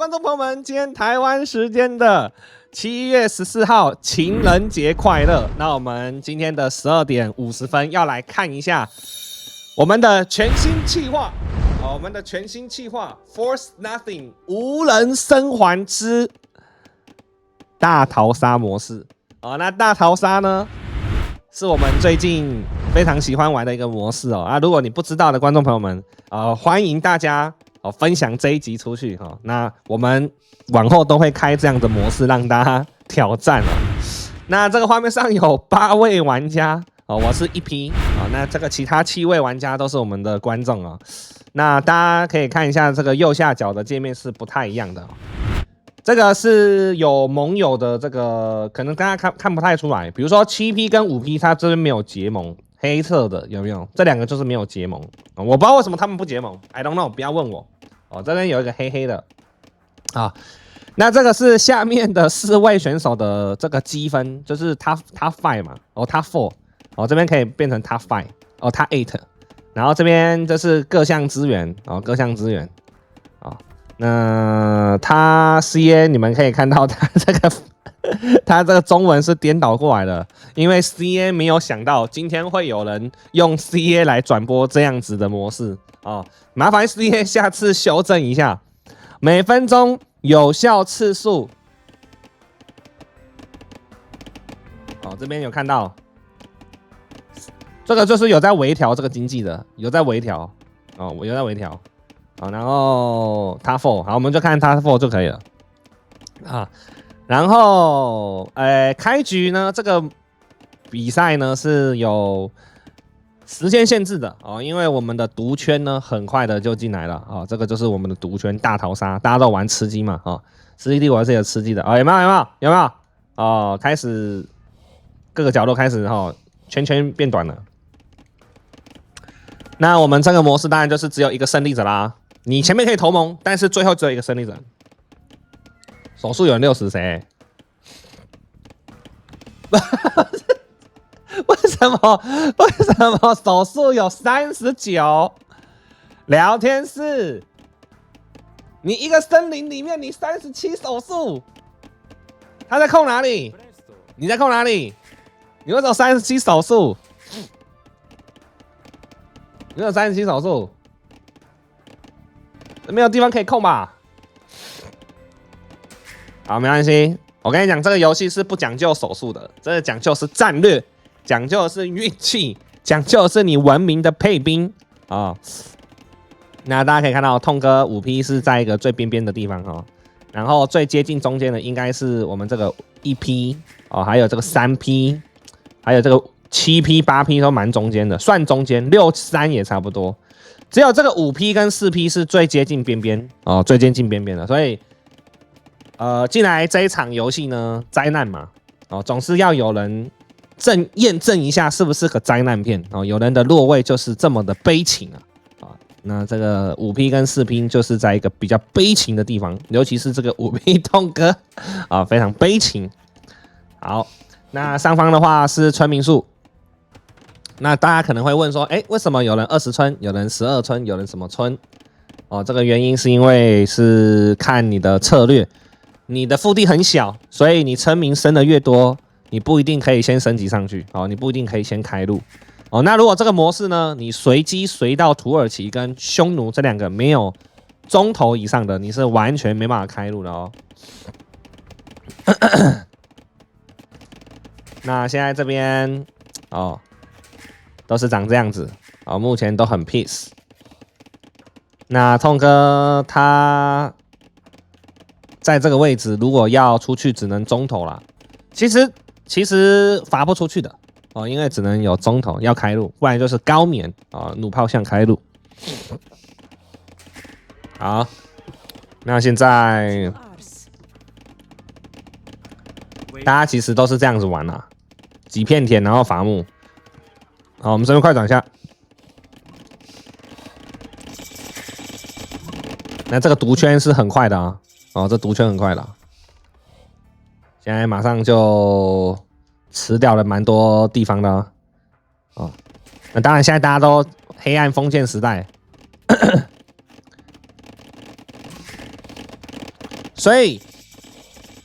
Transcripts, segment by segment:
观众朋友们，今天台湾时间的7月14号情人节快乐。那我们今天的12点50分要来看一下我们的全新企划，我们的全新企划 Force Nothing 无人生还之大逃杀模式。那大逃杀呢，是我们最近非常喜欢玩的一个模式哦。如果你不知道的观众朋友们，欢迎大家分享这一集出去哈。那我们往后都会开这样的模式让大家挑战哦。那这个画面上有8位玩家哦，我是1P哦。那这个其他7位玩家都是我们的观众哦。那大家可以看一下这个右下角的界面是不太一样的哦。这个是有盟友的，这个可能大家看不太出来。比如说7P 跟5P，它这边没有结盟，黑色的有没有？这2个就是没有结盟。我不知道为什么他们不结盟 ，I don't know， 不要问我。这边有一个黑黑的啊。那这个是下面的4位选手的这个积分，就是 Top 5嘛，Top 4，这边可以变成 Top 5，Top 8，然后这边这是各项资源，各项资源，那他 CA 你们可以看到他这个中文是颠倒过来的，因为 CA 没有想到今天会有人用 CA 来转播这样子的模式麻烦 CA 下次修正一下，每分钟有效次数这边有看到，这个就是有在微调这个经济的，有在微调我有在微调。然后 Top 4，好，我们就看 Top 4就可以了然后开局呢，这个比赛呢是有时间限制的因为我们的毒圈呢很快的就进来了这个就是我们的毒圈大逃杀，大家都玩吃鸡嘛吃鸡帝国是有吃鸡的有没有开始各个角落开始圈圈变短了。那我们这个模式当然就是只有一个胜利者啦。你前面可以投盟，但是最后只有一个胜利者。手速有60谁？为什么手速有39？聊天室，你一个森林里面你37手速，他在控哪里？你在控哪里？你为什么37手速？你有37手速？没有地方可以控吧？好，没关系。我跟你讲，这个游戏是不讲究手速的，这个讲究是战略，讲究的是运气，讲究的是你文明的配兵那大家可以看到，痛哥5P 是在一个最边边的地方然后最接近中间的应该是我们这个1P还有这个3P， 还有这个7P、8P 都蛮中间的，算中间，6、3也差不多。只有这个5P 跟4P 是最接近边边最接近边边的，所以进来这一场游戏呢，灾难嘛总是要有人验证一下是不是个灾难片有人的落位就是这么的悲情那这个5P 跟4P 就是在一个比较悲情的地方，尤其是这个5P 痛哥非常悲情。好，那上方的话是村民数。那大家可能会问说，为什么有人20村，有人12村，有人什么村？这个原因是因为是看你的策略，你的腹地很小，所以你村民生的越多，你不一定可以先升级上去你不一定可以先开路那如果这个模式呢，你随机随到土耳其跟匈奴这2个没有中头以上的，你是完全没办法开路的那现在这边都是长这样子目前都很 peace。那痛哥他在这个位置，如果要出去只能中投啦。其实罚不出去的因为只能有中投要开路，不然就是高棉弩炮向开路。好，那现在大家其实都是这样子玩啦，几片田然后伐木。好，我们这边快转一下。那这个毒圈是很快的这毒圈很快的现在马上就吃掉了蛮多地方的那当然现在大家都黑暗封建时代所以，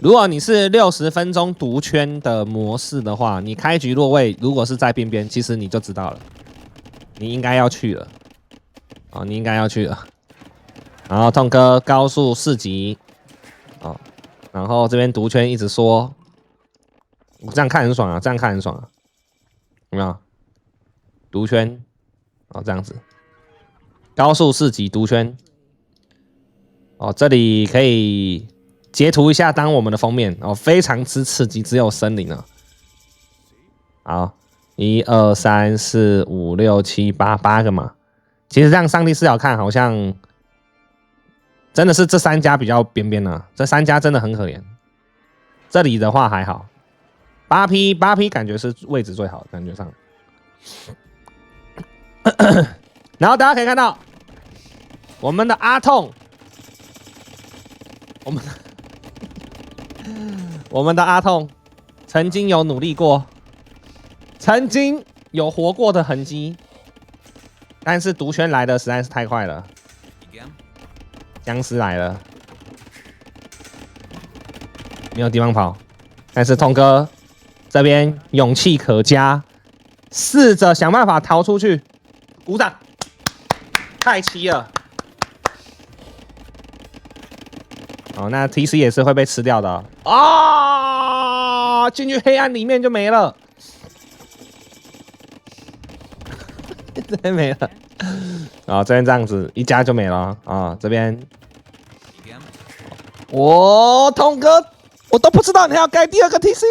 如果你是60分钟独圈的模式的话，你开局落位如果是在边边，其实你就知道了，你应该要去了。哦，你应该要去了。然后痛哥高速4级，哦，然后这边独圈一直说，我这样看很爽啊，这样看很爽啊，有没有？独圈，哦，这样子，高速4级独圈，哦，这里可以截图一下当我们的封面哦，非常之刺激，只有森林了。好，1、2、3、4、5、6、7、8个嘛。其实这样上帝视角看，好像真的是这3家比较边边啊，这3家真的很可怜。这里的话还好，8P 感觉是位置最好的感觉上。然后大家可以看到，我们的阿痛，我们的阿痛曾经有努力过，曾经有活过的痕迹。但是毒圈来的实在是太快了，僵尸来了，没有地方跑。但是痛哥这边勇气可嘉，试着想办法逃出去，鼓掌，太气了。哦，那 TC 也是会被吃掉的啊！进去黑暗里面就没了。这边没了，啊，这边这样子一加就没了啊，这边，我痛哥，我都不知道你还要盖第2个 TC。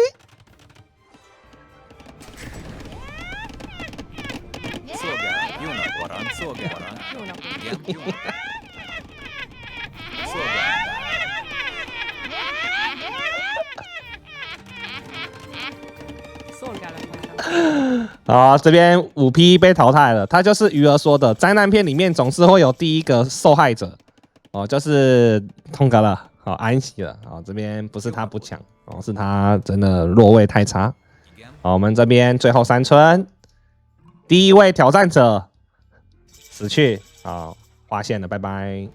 啊，这边5P 被淘汰了，他就是鱼儿说的，灾难片里面总是会有第一个受害者，哦，就是痛哥了，好安息了，哦，这边不是他不强，哦，是他真的落位太差。好，我们这边最后3村，第1位挑战者死去，好划线了，拜拜。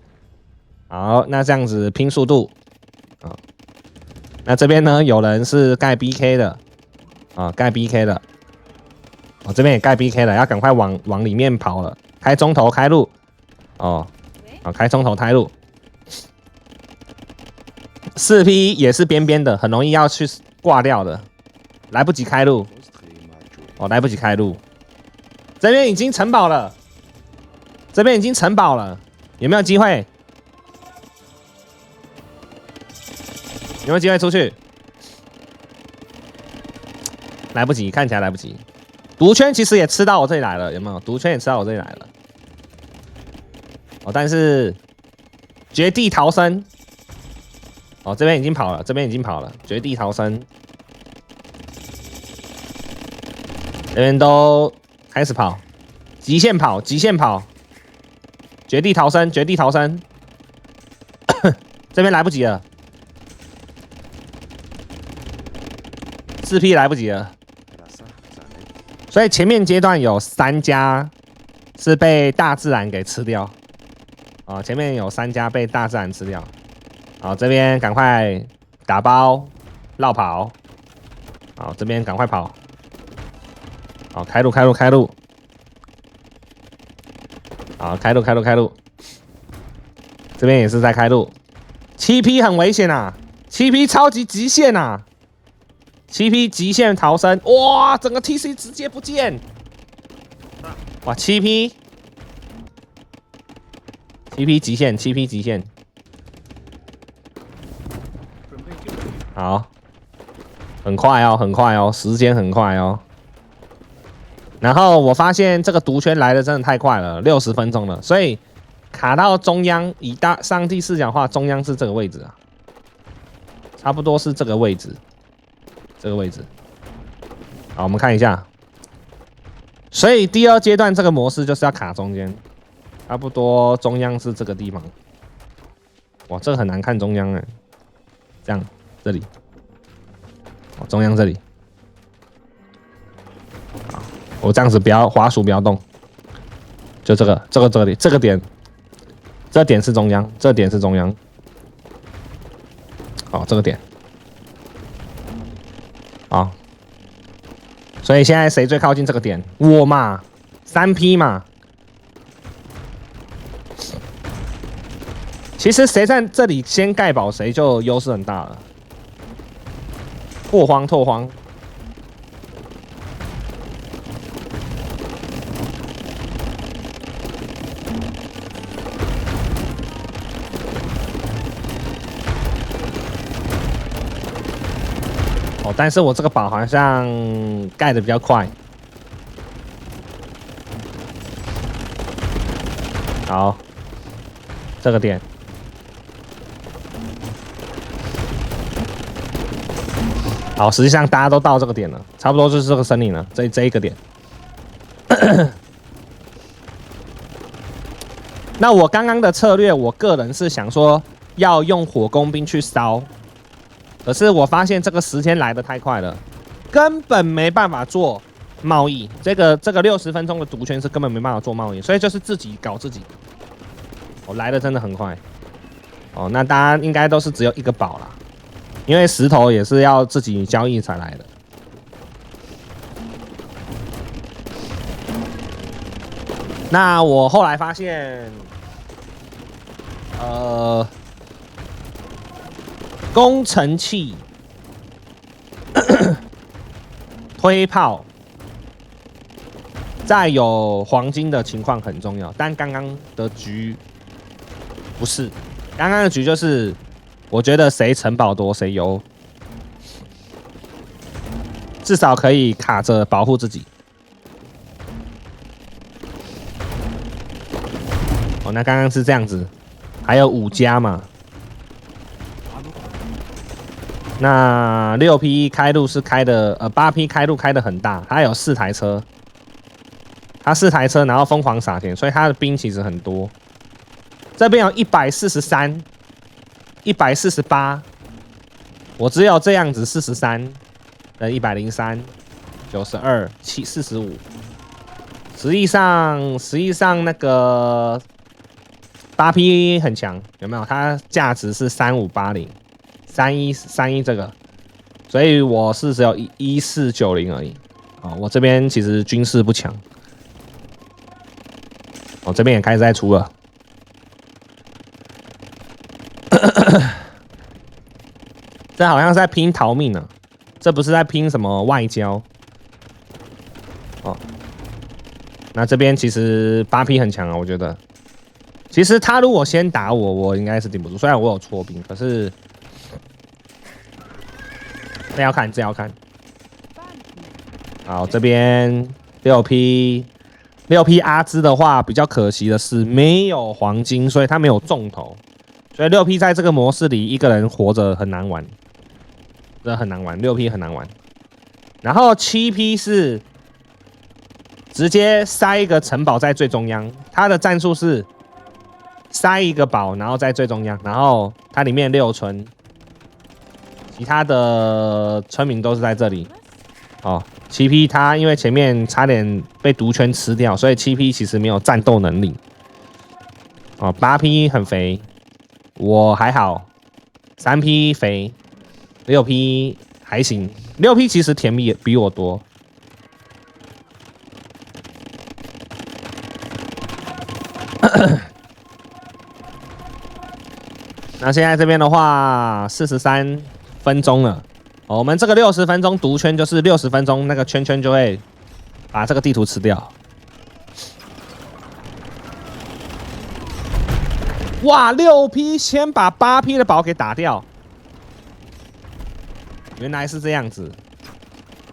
好，那这样子拼速度，啊，那这边呢有人是盖 BK 的，啊，盖 BK 的。哦，这边也盖 BK 了，要赶快往里面跑了，开中头开路，哦，好，开中头开路。4P 也是边边的，很容易要去挂掉的，来不及开路，哦，来不及开路。这边已经城堡了，这边已经城堡了，有没有机会？有没有机会出去？来不及，看起来来不及。毒圈其实也吃到我这里来了，有没有？毒圈也吃到我这里来了。哦，但是绝地逃生，哦，这边已经跑了，这边已经跑了，绝地逃生，这边都开始跑，极限跑，极限跑，绝地逃生，绝地逃生，这边来不及了，4P 来不及了。所以前面阶段有3家是被大自然给吃掉，啊，前面有3家被大自然吃掉，好，这边赶快打包绕跑，好，这边赶快跑，好，开路开路开路，好，开路开路开路，这边也是在开路，7P 很危险啊，7P 超级极限啊。7P 极限逃生，哇！整个 TC 直接不见，哇！7P 极限，7P 极限，好，很快哦，很快哦，时间很快哦。然后我发现这个毒圈来的真的太快了，60分钟了，所以卡到中央，以上帝视角的话，中央是这个位置啊，差不多是这个位置。这个位置，好，我们看一下。所以第2阶段这个模式就是要卡中间，差不多中央是这个地方。哇，这个很难看中央哎，这样这里，哦，中央这里。好，我这样子不要滑鼠不要动，就这里，这个点，这点是中央，这点是中央。好，这个点。好，所以现在谁最靠近这个点？我嘛，3P 嘛。其实谁在这里先盖堡，谁就优势很大了。拓荒。哦，但是我这个堡好像盖的比较快。好，这个点。好，实际上大家都到这个点了，差不多就是这个森林了，这一个点。那我刚刚的策略，我个人是想说要用火攻兵去烧，可是我发现这个时间来得太快了，根本没办法做贸易。这个60分钟的毒圈是根本没办法做贸易，所以就是自己搞自己。哦，来的真的很快。哦，那大家应该都是只有一个堡啦。因为石头也是要自己交易才来的。那我后来发现，工程器、推炮，再有黄金的情况很重要，但刚刚的局不是，刚刚的局就是。我觉得谁城堡多谁优，至少可以卡着保护自己。哦，那刚刚是这样子，还有5家嘛。那6P 开路是开的，8P 开路开的很大，它有4台车，它4台车，然后疯狂撒钱，所以它的兵其实很多。这边有143。148，我只有这样子43的103、92、45。实际上那个8P 很强，有没有？它价值是3580、31这个，所以我是只有1490而已。哦，我这边其实军事不强。我这边也开始在出了。这好像是在拼逃命呢、这不是在拼什么外交哦。那这边其实8P 很强啊，我觉得。其实他如果先打我，我应该是顶不住。虽然我有戳兵，可是这要看。好，这边6P 阿兹的话，比较可惜的是没有黄金，所以他没有重头。所以6P 在这个模式里，一个人活着很难玩，真的很难玩。6P 很难玩。然后7P 是直接塞一个城堡在最中央，他的战术是塞一个堡，然后在最中央，然后它里面6村，其他的村民都是在这里。哦，7P 他因为前面差点被毒圈吃掉，所以7P 其实没有战斗能力。哦，8P 很肥。我还好，3P 肥，6P 还行。6P 其实甜也比我多。那现在这边的话，43分钟了。我们这个60分钟毒圈就是60分钟，那个圈圈就会把这个地图吃掉。哇，6P 先把8P 的堡给打掉，原来是这样子。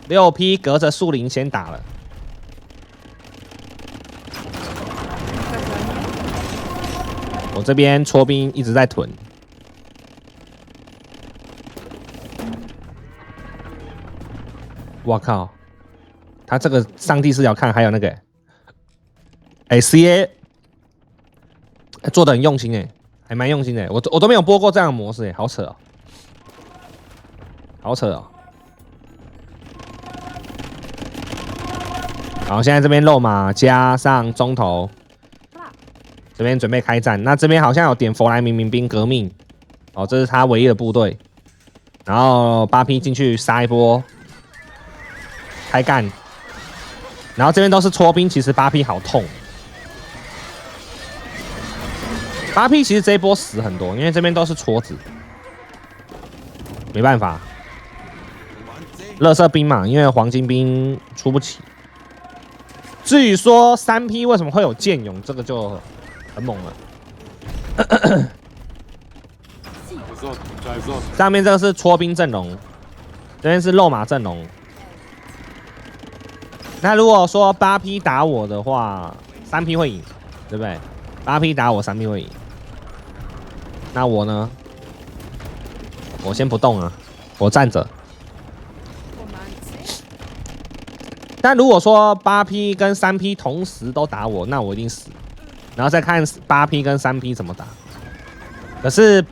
6P 隔着树林先打了。我这边戳兵一直在囤。我靠，他这个上帝视角看，还有那个，CA。做的很用心还蛮用心的。我都没有播过这样的模式好扯哦，好扯哦。好，现在这边肉马加上中头，这边准备开战。那这边好像有点佛莱明民兵革命，哦，这是他唯一的部队。然后8P 进去杀一波，开干。然后这边都是戳兵，其实8P 好痛。8P 其实这一波死很多，因为这边都是戳子，没办法。垃圾兵嘛，因为黄金兵出不起。至于说3P 为什么会有剑勇，这个就很猛了。上面这个是戳兵阵容，这边是肉马阵容。那如果说8P 打我的话，3P 会赢，对不对？8P 打我，3P 会赢。那我呢？我先不动啊，我站着。但如果说8P 跟3P 同时都打我，那我一定死。然后再看8P 跟3P 怎么打。可是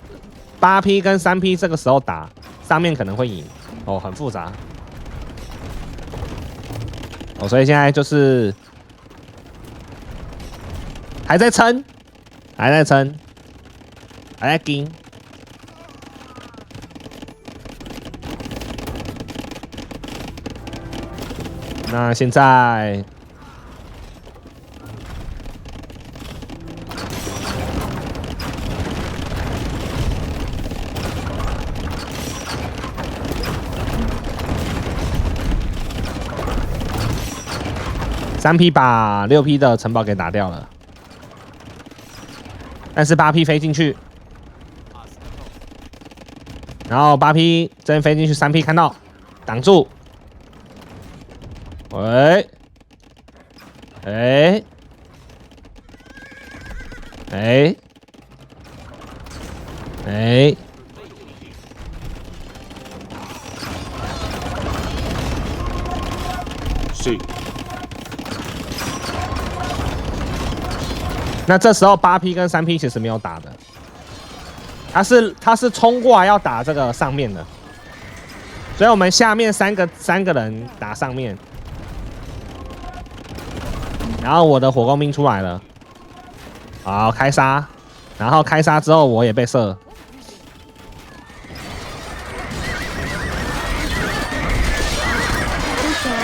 8P 跟3P 这个时候打，上面可能会赢哦，很复杂哦，所以现在就是还在撑，还在撑，还在盯。那现在3P 把6P 的城堡给打掉了，但是8P 飞进去，然后8P 这边飞进去，3P 看到挡住。喂，哎，哎，哎，是。那这时候8P 跟3P 其实没有打的，他是冲过来要打这个上面的，所以我们下面三个人打上面。然后我的火攻兵出来了，好开杀，然后开杀之后我也被射，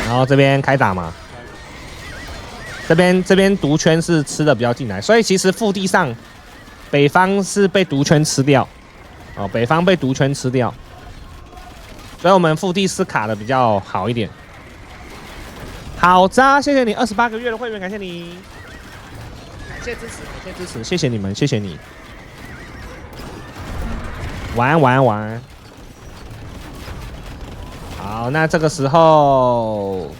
然后这边开打嘛，这边毒圈是吃的比较进来，所以其实腹地上北方是被毒圈吃掉，哦，北方被毒圈吃掉，所以我们腹地是卡的比较好一点。好渣，谢谢你28个月的会员，感谢你，感谢支持，感谢支持，谢谢你们，谢谢你。晚安，晚安，晚安。好，那这个时候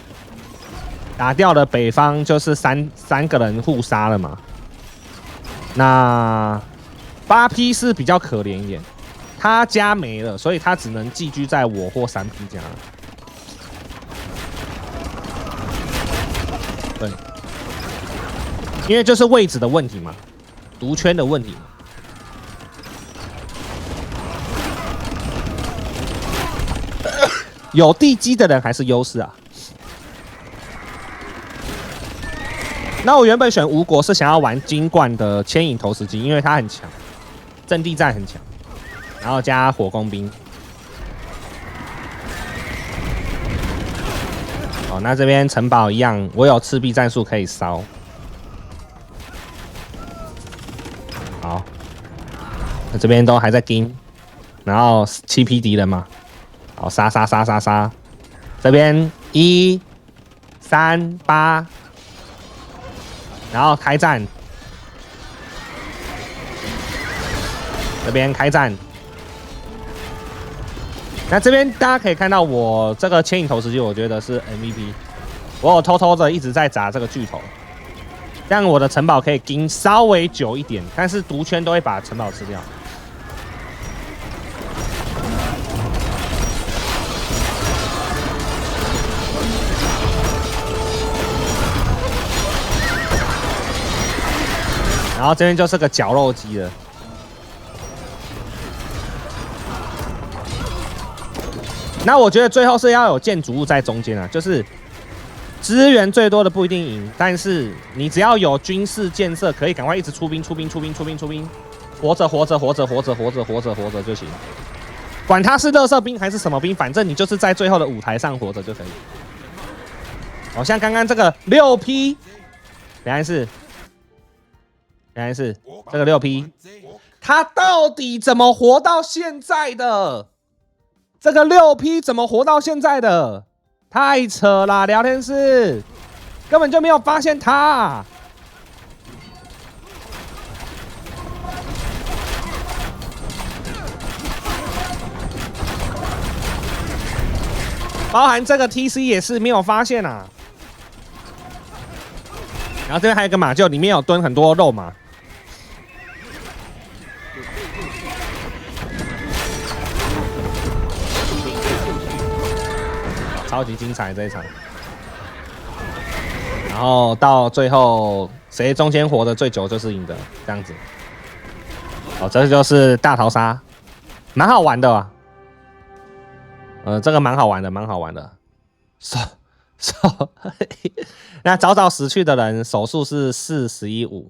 打掉的北方就是三个人互杀了嘛。那8P 是比较可怜一点，他家没了，所以他只能寄居在我或3P 家。对，因为就是位置的问题嘛，毒圈的问题嘛。有地基的人还是优势啊。那我原本选吴国是想要玩金冠的牵引投石机，因为它很强，阵地战很强，然后加火攻兵。哦，那这边城堡一样，我有赤壁战术可以烧。好，那这边都还在盯，然后7P 敌人嘛，好杀，这边1、3、8，然后开战，这边开战。那这边大家可以看到，我这个牵引投石机，我觉得是 MVP。我有偷偷的一直在砸这个巨头，这样我的城堡可以盯稍微久一点，但是毒圈都会把城堡吃掉。然后这边就是个绞肉机了。那我觉得最后是要有建筑物在中间啊，就是资源最多的不一定赢，但是你只要有军事建设，可以赶快一直出兵，活着就行。管他是垃圾兵还是什么兵，反正你就是在最后的舞台上活着就可以。哦，像刚刚这个6P， 原来是这个6P， 他到底怎么活到现在的？这个6P 怎么活到现在的？太扯了，聊天室根本就没有发现他。包含这个 TC 也是没有发现啊。然后这边还有一个马厩，里面有蹲很多肉马。超级精彩这一场。然后到最后，谁中间活得最久就是赢的，这样子。哦，这就是大逃杀，蛮好玩的啊。这个蛮好玩的，蛮好玩的。那早早死去的人手速是415。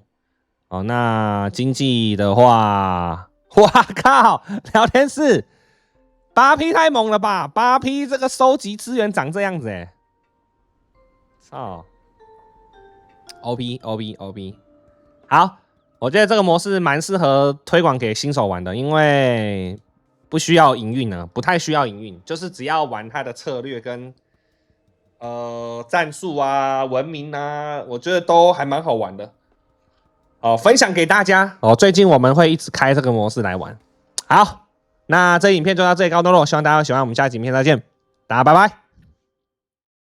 哦，那经济的话，哇靠，聊天室8P 太猛了吧？8P 这个收集资源长这样子哎，操 ！OP。好，我觉得这个模式蛮适合推广给新手玩的，因为不需要营运呢，不太需要营运，就是只要玩它的策略跟战术啊、文明啊，我觉得都还蛮好玩的。哦，分享给大家哦。最近我们会一直开这个模式来玩。好，那这影片就到这里告一段落，希望大家喜欢。我们下期影片再见，大家拜拜。